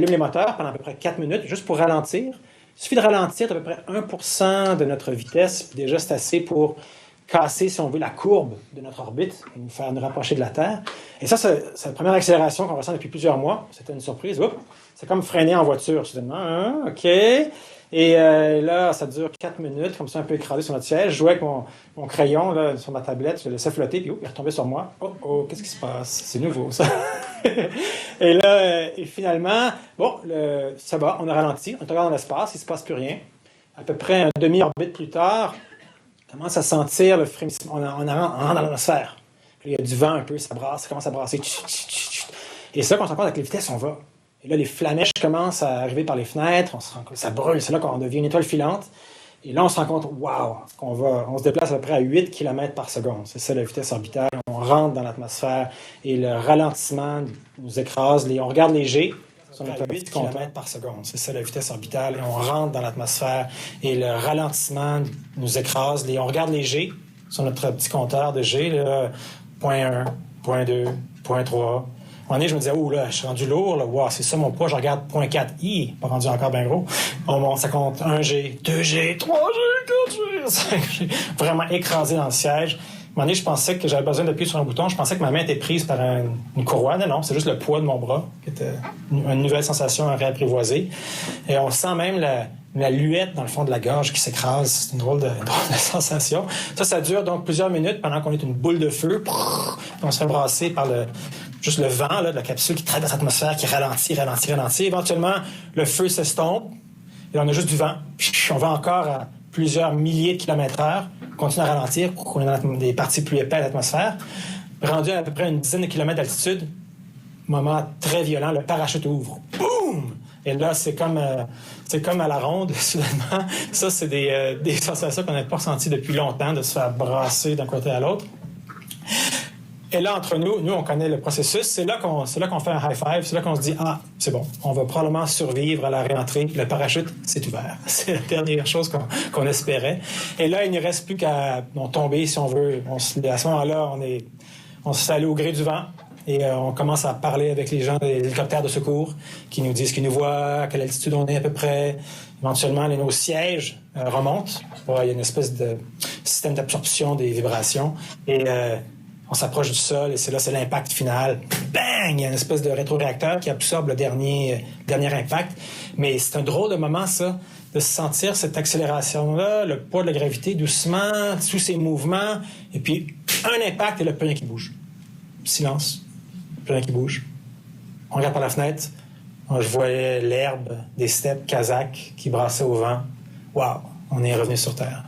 allume les moteurs pendant à peu près 4 minutes, juste pour ralentir. Il suffit de ralentir d'à peu près 1% de notre vitesse, puis déjà c'est assez pour casser, si on veut, la courbe de notre orbite et nous faire nous rapprocher de la Terre. Et ça, c'est la première accélération qu'on ressent depuis plusieurs mois. C'était une surprise. Oups, c'est comme freiner en voiture, soudainement. Hein? OK. Et là, ça dure 4 minutes, comme ça, un peu écrasé sur notre siège. Je jouais avec mon crayon là, sur ma tablette, je le laissais flotter, puis il est retombé sur moi. Oh, qu'est-ce qui se passe? C'est nouveau, ça. Et là, et finalement, bon, ça va, on a ralenti, on est encore dans l'espace, il ne se passe plus rien. À peu près un demi-orbite plus tard, on commence à sentir le frémissement. On rentre dans l'atmosphère. Il y a du vent un peu, ça brasse, ça commence à brasser. Et c'est là qu'on se rend compte avec les vitesses, on va. Et là, les flamèches commencent à arriver par les fenêtres, on se rend compte, ça brûle, c'est là qu'on devient une étoile filante. Et là, on se rend compte, waouh, on se déplace à peu près à 8 km par seconde. C'est ça la vitesse orbitale. On rentre dans l'atmosphère et le ralentissement nous écrase. On regarde les G sur notre 8 km par seconde. C'est ça la vitesse orbitale. Et on rentre dans l'atmosphère et le ralentissement nous écrase. On regarde les G sur notre petit compteur de G, là, 0.1, 0.2, 0.3. À un moment donné, je me disais, oh là, je suis rendu lourd, là, wow, c'est ça mon poids, je regarde 0.4, pas rendu encore bien gros. On monte, ça compte 1G, 2G, 3G, 4G, 5G, vraiment écrasé dans le siège. À un moment donné, je pensais que j'avais besoin d'appuyer sur un bouton, je pensais que ma main était prise par une courroie. Non, c'est juste le poids de mon bras, qui était une nouvelle sensation à réapprivoiser. Et on sent même la luette dans le fond de la gorge qui s'écrase. C'est une drôle de sensation. Ça dure donc plusieurs minutes pendant qu'on est une boule de feu. On se fait brasser par juste le vent là, de la capsule qui traverse l'atmosphère, qui ralentit. Éventuellement, le feu s'estompe et on a juste du vent. On va encore à plusieurs milliers de kilomètres/heure, on continue à ralentir, on est dans des parties plus épais de l'atmosphère. Rendu à peu près une dizaine de kilomètres d'altitude, moment très violent, le parachute ouvre. Boum! Et là, c'est comme à la ronde, soudainement. Ça, c'est des sensations qu'on n'avait pas ressenties depuis longtemps, de se faire brasser d'un côté à l'autre. Et là, entre nous, on connaît le processus. C'est là qu'on fait un high five. C'est là qu'on se dit, c'est bon, on va probablement survivre à la réentrée. Le parachute, c'est ouvert. C'est la dernière chose qu'on espérait. Et là, il ne reste plus qu'à tomber, si on veut. À ce moment-là, on se fait aller au gré du vent. Et on commence à parler avec les gens des hélicoptères de secours qui nous disent qu'ils nous voient, à quelle altitude on est à peu près. Éventuellement, nos sièges remontent. Il y a une espèce de système d'absorption des vibrations. Et on s'approche du sol et c'est l'impact final. Bang! Il y a une espèce de rétroréacteur qui absorbe le dernier impact. Mais c'est un drôle de moment, ça, de se sentir cette accélération-là, le poids de la gravité, doucement, sous ces mouvements. Et puis, un impact et là, plus rien qui bouge. Silence. Plus rien qui bouge. On regarde par la fenêtre. Je voyais l'herbe des steppes kazakhs qui brassaient au vent. Wow! On est revenu sur Terre.